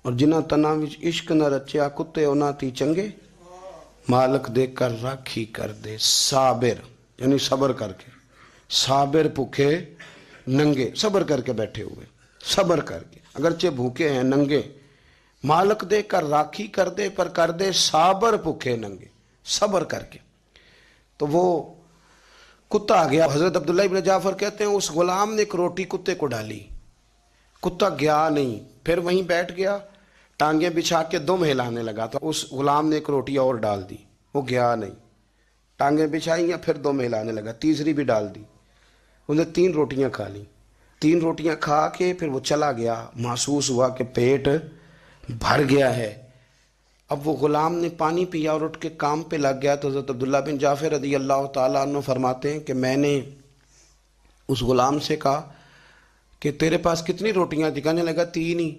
اور جنہ تناں وچ عشق نہ رچیا کتے انہاں تی چنگے مالک دے کر راکھی کر دے صابر یعنی صبر کر کے صابر بھوکے ننگے صبر کر کے بیٹھے ہوئے صبر کر کے اگرچہ بھوکے ہیں ننگے مالک دے کر راکھی کر دے پر کر دے صابر بھوکے ننگے صبر کر کے. تو وہ کتا آ گیا. حضرت عبداللہ ابن جعفر کہتے ہیں اس غلام نے ایک روٹی کتے کو ڈالی, کتا گیا نہیں, پھر وہیں بیٹھ گیا, ٹانگیں بچھا کے دم ہلانے لگا. تو اس غلام نے ایک روٹی اور ڈال دی, وہ گیا نہیں, ٹانگیں بچھائیں یا پھر دم ہلانے لگا, تیسری بھی ڈال دی. انہیں 3 روٹیاں کھا لی. 3 روٹیاں کھا کے پھر وہ چلا گیا, محسوس ہوا کہ پیٹ بھر گیا ہے. اب وہ غلام نے پانی پیا اور اٹھ کے کام پہ لگ گیا. تو حضرت عبداللہ بن جعفر رضی اللہ تعالیٰ عنہ فرماتے ہیں کہ میں نے اس غلام سے کہا کہ تیرے پاس کتنی روٹیاں تھی؟ کہنے لگا 3 ہی.